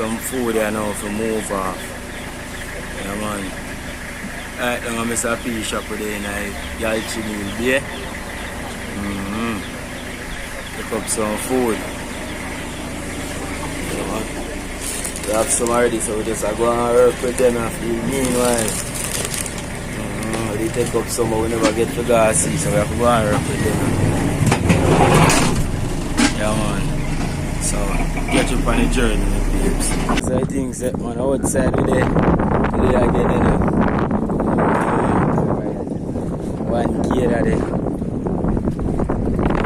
some food here now for move off. Yeah, man. Alright, now I'm Mr. P shop today in Yalchi Meal Bay. Pick up some food. Yeah, man. We have some already, so we just go and work with them after meanwhile. We take up some, but we never get to go see, so we have to go and work with them. Yeah, man. So, get you on the journey, my peeps. So I think that man outside today again, you know. 1K there.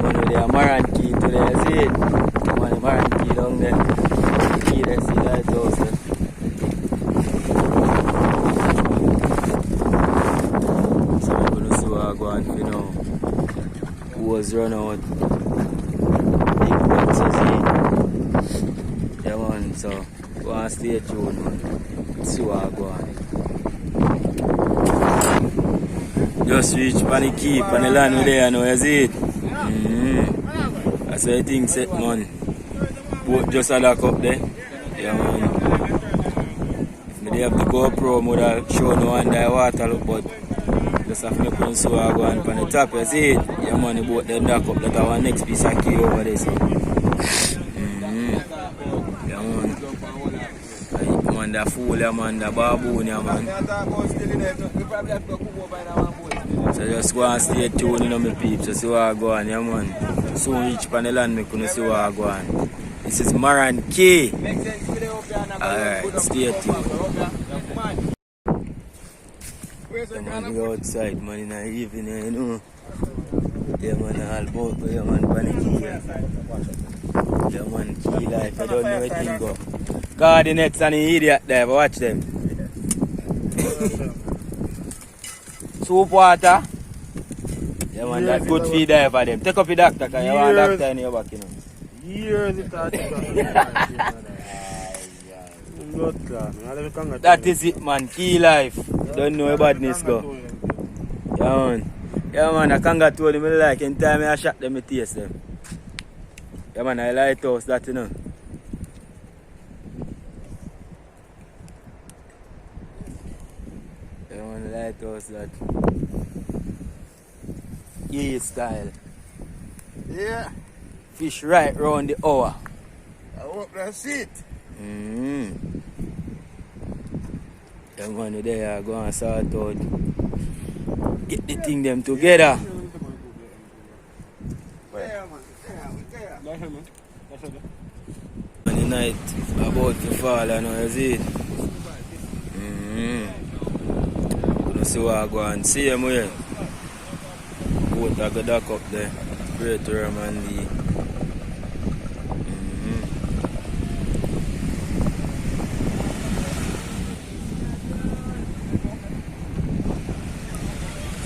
Man with the Maranti today, see it? Man, the Maranti down there. The key there, see that house. So we're going to see what I go on for now. Who was run out? Yeah, man, so go and stay tuned, man. See what I go on. Just reach on the key, on the land there now, you see it? That's what I think set, man. Boat just a lock up there. Yeah, man. If they have the GoPro, I would have shown no under water, look, but just have to put so I go on the top, you see it? Yeah, man, the boat then lock up. That's our next piece of key over there, so. Yeah, man. Man, the fool, yeah, man, the baboon, yeah, man. So just go and stay tuned, you know, my peeps, so see what I go on, yeah, man. Soon reach on the land, I couldn't see what I go on. This is Maranti. Alright, stay tuned. Yeah, man, we outside, man, in the evening, you know. Yeah, man, all about, yeah, man, panicky, yeah. Yeah, man, key life, I don't know where things go. Gardenets and the idiot there, but watch them. Soup water. Yeah, man, that's good feed there for them. Take up your doctor, because you want a doctor in your back, you know. Years it has That is it, man. Key life. Don't know where badness go. Yeah, man. Yeah, man, I can't told him I like anytime I shot them, I taste them. Yeah, man, I like toast that, you know. Yeah, man, I like toast that. Yeah, style. Yeah. Fish right round the hour. I hope that's it. Yeah, man, there go and sort out. Get the thing them together. And the night about to fall, I know, you see it? Gonna see what I go and see him here. Boat I go dock up there. Great room and the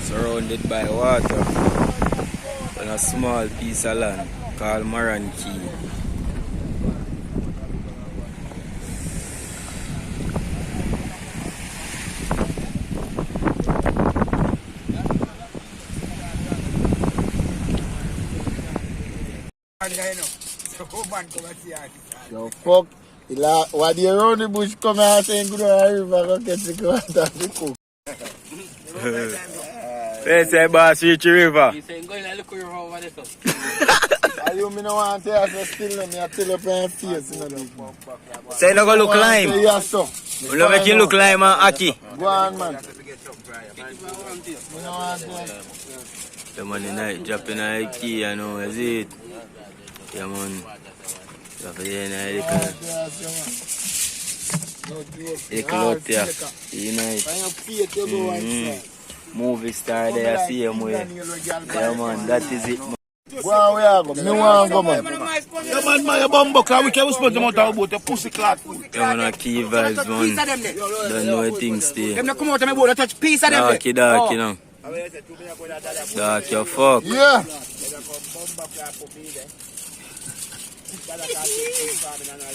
surrounded by water and a small piece of land called Maranti. So fuck, why do you run the bush come out saying go to the river go catch the water and cook? Let's say boss reach the river. You saying go in and look at the river over there, so. You me no want to tell you still me I tell you playing face in the Say no go look lime. Yes sir. We don't make you look lime and Aki. Go on man. The money night dropping a key, you know, is it? Yeah, man. Dropping in a little here. Night. Movie star there, see him way. Yeah, man, that is it, man. Wow, we are going. Me want go, man. Yeah, man, my bumbo car, we can't spend the amount of about the pussy clot food. Yeah, man, a key vibes, man. Don't know where things stay. Them not come out of my boat, I touch piece of them. Darky, you know. Dark your fuck. Yeah.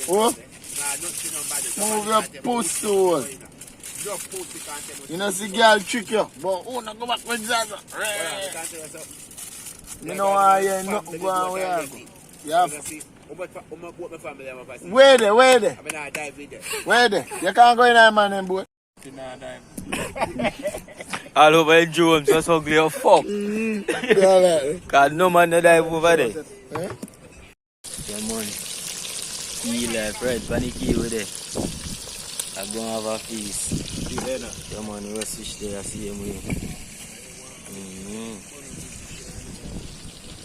Oh. Move your pussy hole. You know see girl trick you. But oh, now go back with Zaza. You know why you nothing go on where you go. You have my family and my person. Where there? I mean, I dive with them. Where there? You can't go in there, man, and boy. All over the Jones was ugly as fuck. Cause no man no dive over there. Huh? Yeah, man. Key life, right? Panic key with it. I'm gonna have a feast. Yeah, man, we will switch there, I see him way.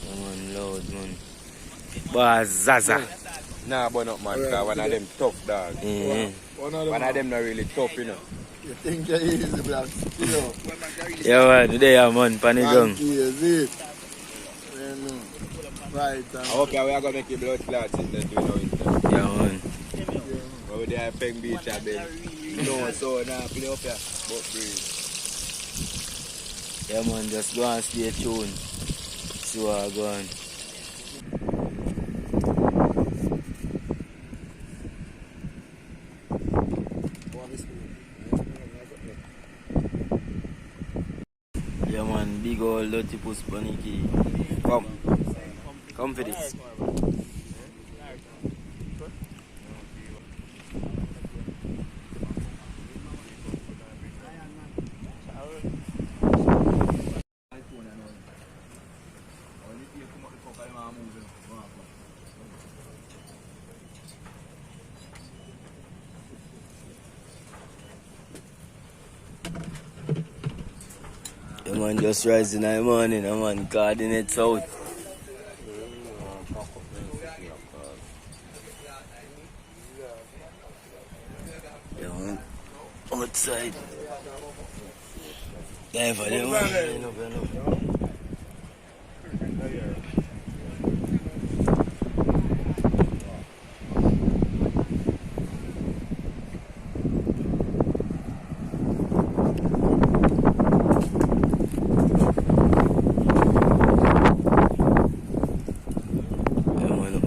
Yeah, man, loud, man. Bazaza. Nah, but not man, cause one of them tough dog. One of them not really tough, you know. You think you're easy, black? You know. Yeah, man, today, yeah, man, panic gun. Is it? Right. I hope we are going to make a blood clot in the winter. Yeah, man. But we there at Peng Beach, I bet. No, so now play up here. But breathe. Yeah, man, just go and stay tuned. See what I go on. Yeah, man, big old dirty puss panicky. Come. Come for this. Yeah, man, just rising in the morning, man, coordinates out. Yeah, man, outside. Yeah, for them, man.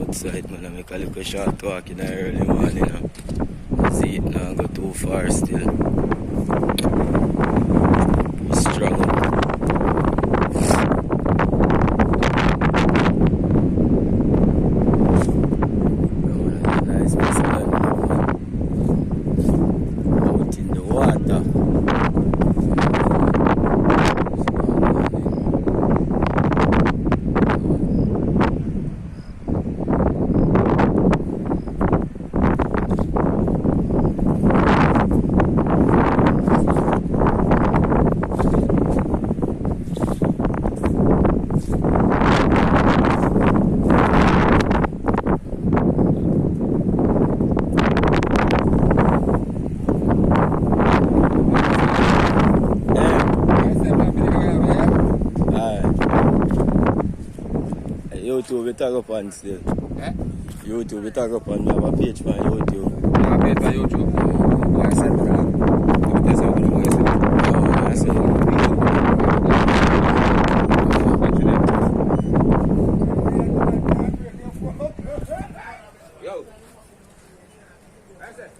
Outside, man, I make a little short walk in the early morning. See it now, go too far still. Too strong. Nice piece of land out in the water. YouTube, we talk up on still. Eh? YouTube, we talk up on. We have a page on YouTube. I have a page on YouTube. Like I said, that's how we do it. Oh, that's it. Yo. That's it.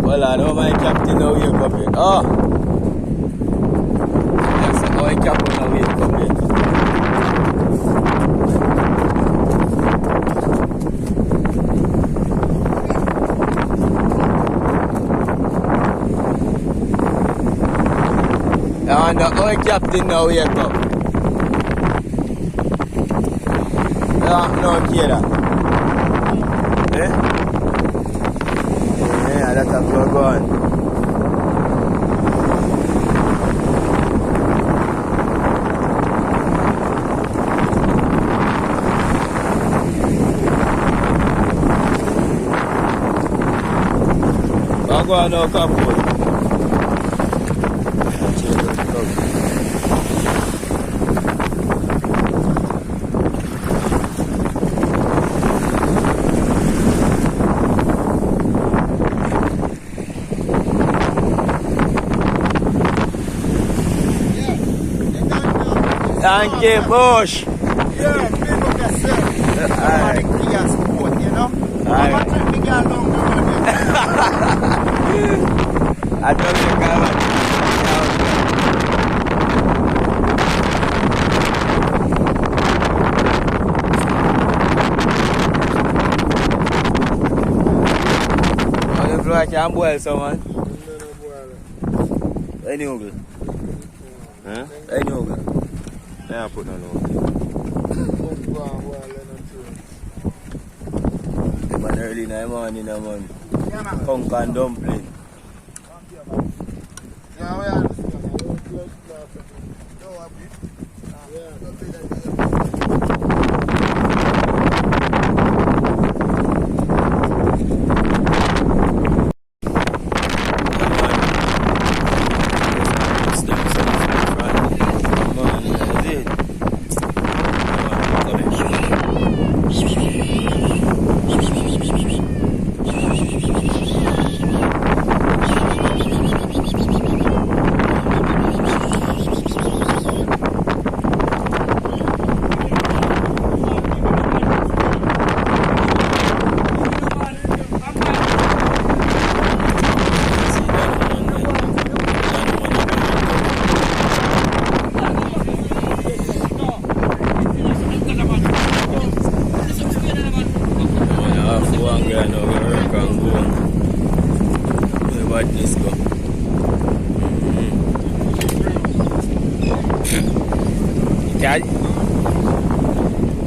Well, I know my captain now wake up yet. Oh! That's my captain now wake up yet. And my captain now wake up. No, Kira. Eh? Yeah, that's a good one. I'll go on now, couple. Thank you, Bush. Yeah, big up yourself. Alright. Support, you know? Alright. girl down I don't think I want. I can boil someone. Any ogle? Huh? Any ogle? Yeah, put on over. Man early in the morning, man. Conk and dumpling. Yeah, we are.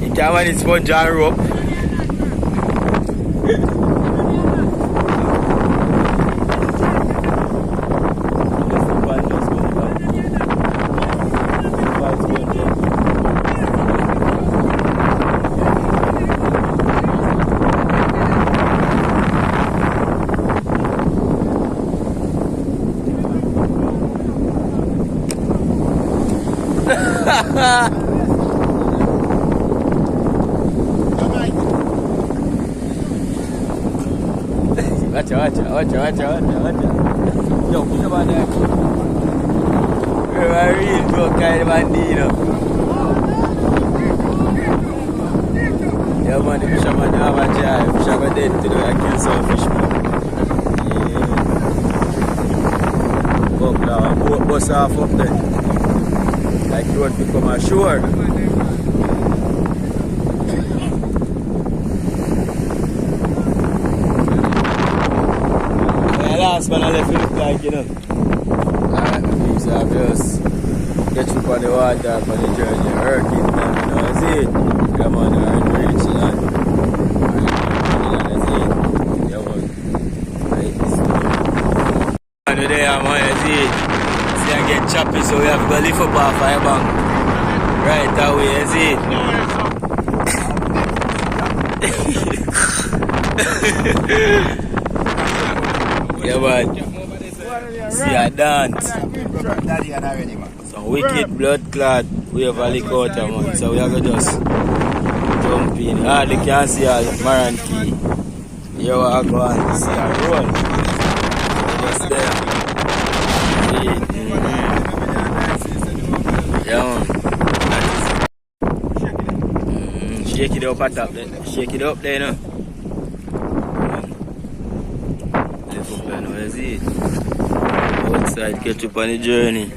You can't manage sponge and rope. Watch out. Yo, think about that. We're a real broke kind of bandito. Yeah, man, the fisherman have a jive. Fisherman dead today, I kill some fish, man. Yeah. Come down, boat bus off up there. Like you want to come ashore. Last man I left it look like, you know. Alright, my people, so I just get you on the water, on the journey, hurricane time, you know, that's it. Come on, we're reaching land. That's it. Yeah, man. Right, this one. Today, man, that's it. See, I get choppy, so we have to go lift up our fire bank. Right that way, that's it. Yeah, man. See a dance. Some wicked blood clot. We have a lick out, man. So we have to just jump in. They can see a Maranti. Here we are going to see a roll. Just there. Yeah, man. Shake it up at top there. Shake it up there, no? Outside, catch up on the journey.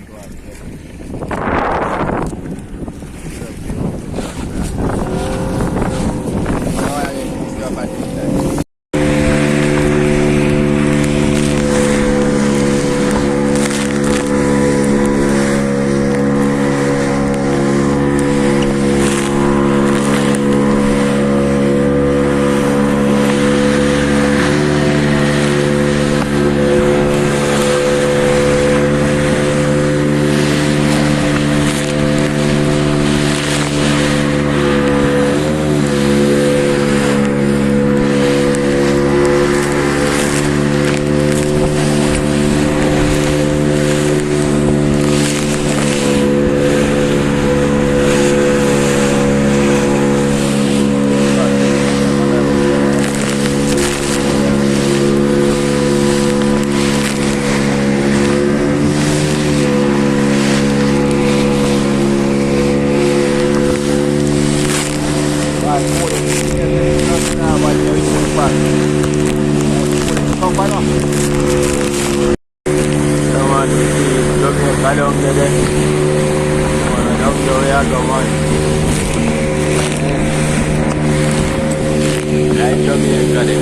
Go down there. Down there we are going. Right down here, got it.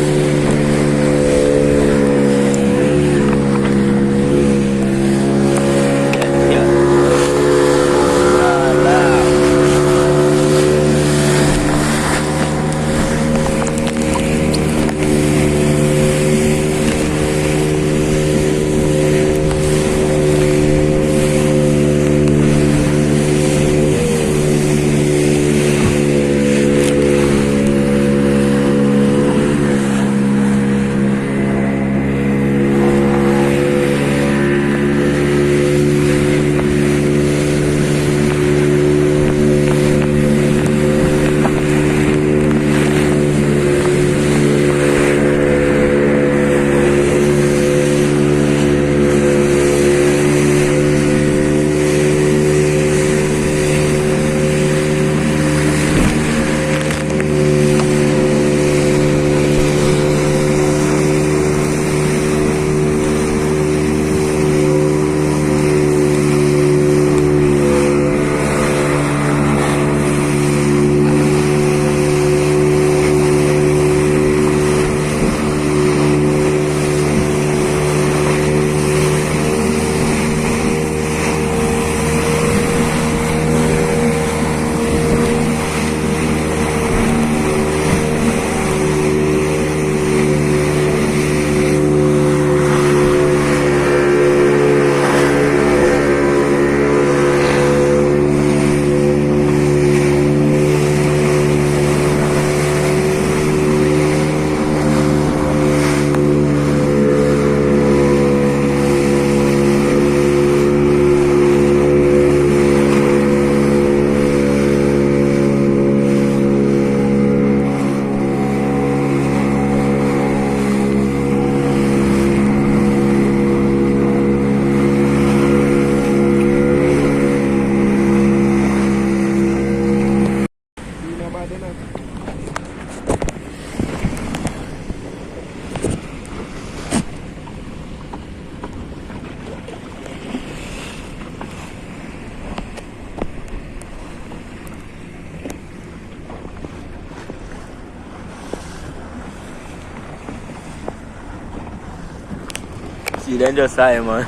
See, then just say, man.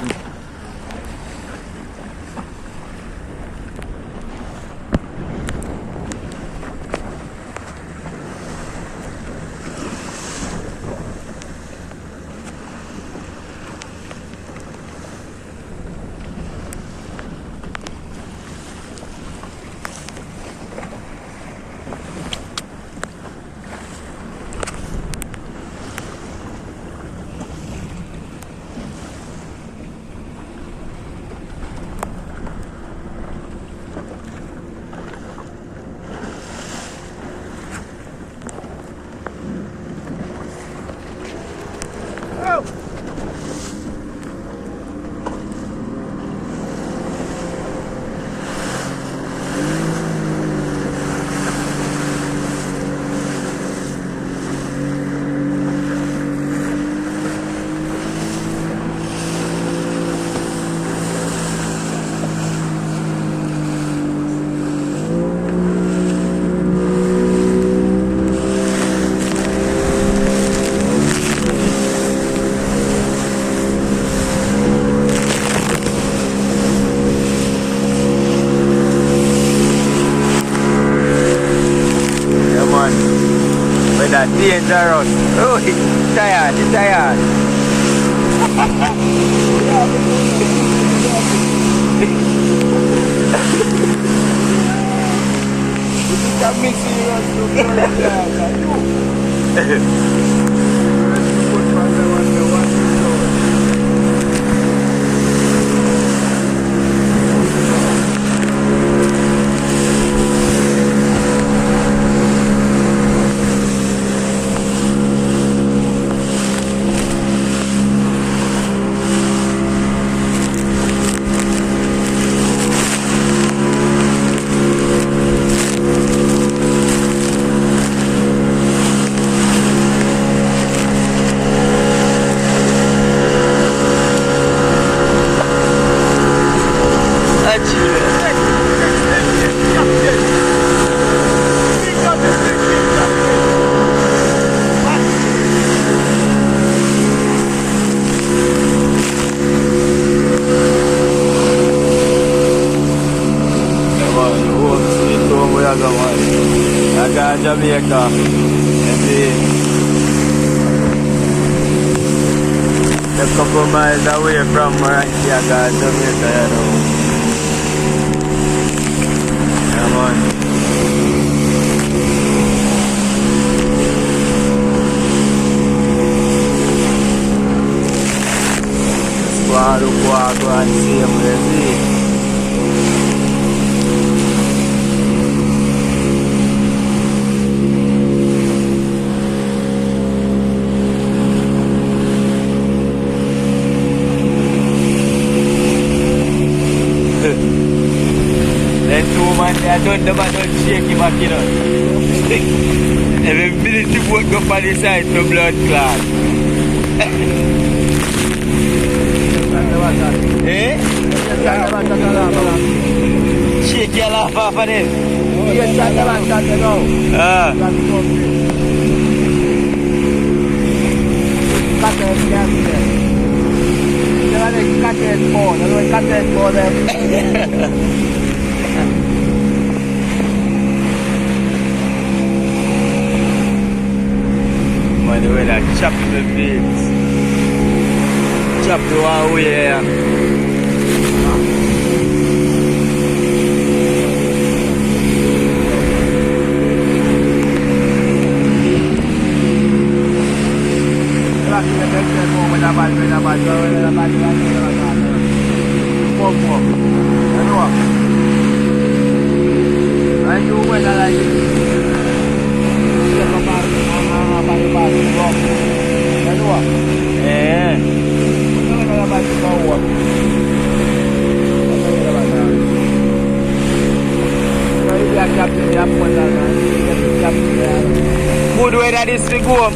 That dangerous. Oh, it's tired, it's tired. Jamaica. You see, a couple miles away from Maranti, I got Jamaica, you know. Yeah, man. Go and see him, you see. Then 2 man, I don't shake him back, you know. Every minute the boat go on the side to blood clot. Eh? Shake your laugh off of them. Ah. By the way, that chop the beats. Chop the one way here. Good way that is to go.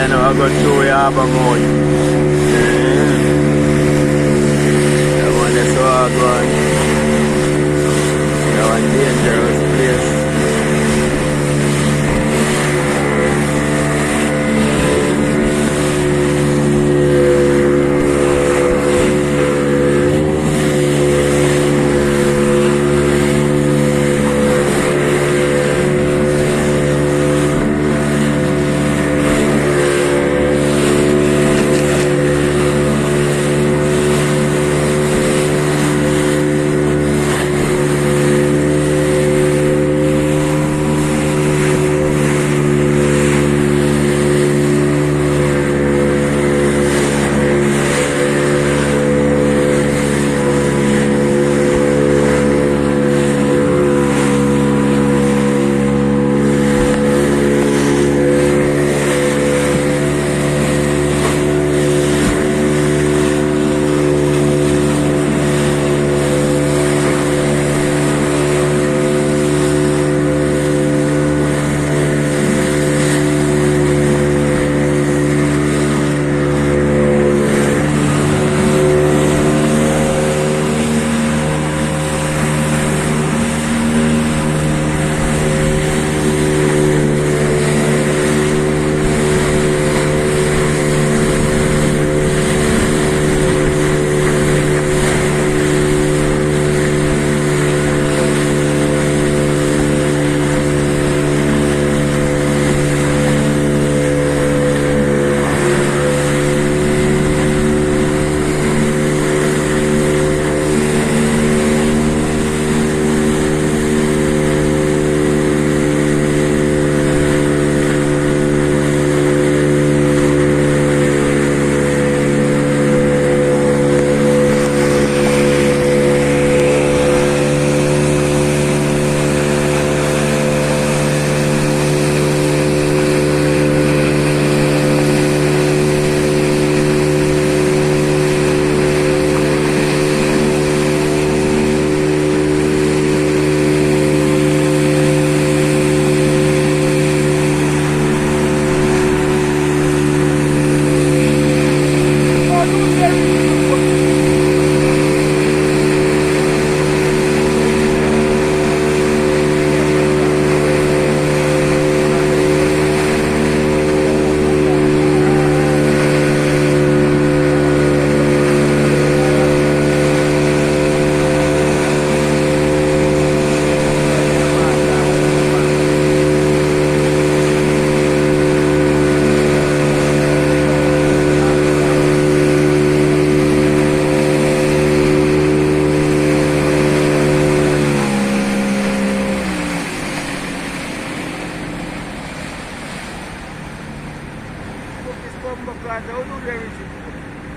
you know, I got show you have a mode. That one is so hard one. That one dangerous place.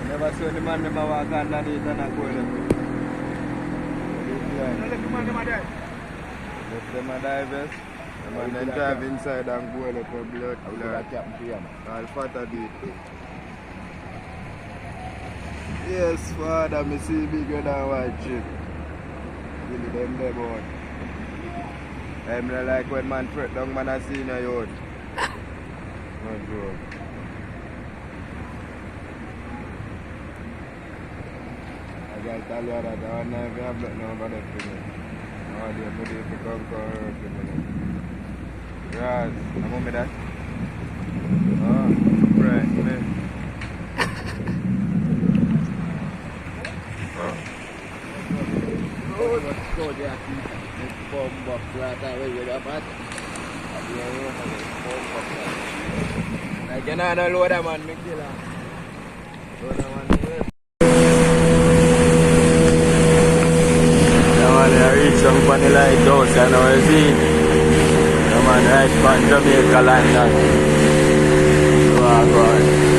Never saw the man never walk underneath and I go left. Let them a divers. The man then drive inside and go left for blood. All fat a deep. Yes, father, me see bigger than white chip. Really them there, boy. I'm like when man fret down man I see in a yard. No joke. I got tell you that I want to have blood now about that thing. Now they put it to conquer Yes, I'm on me that. Oh, right, man. Go there, bomb box right away with a bat. I cannot load a man, make it load a man. I reach some funny lighthouse and now you see the man right from Jamaica London. So I go on.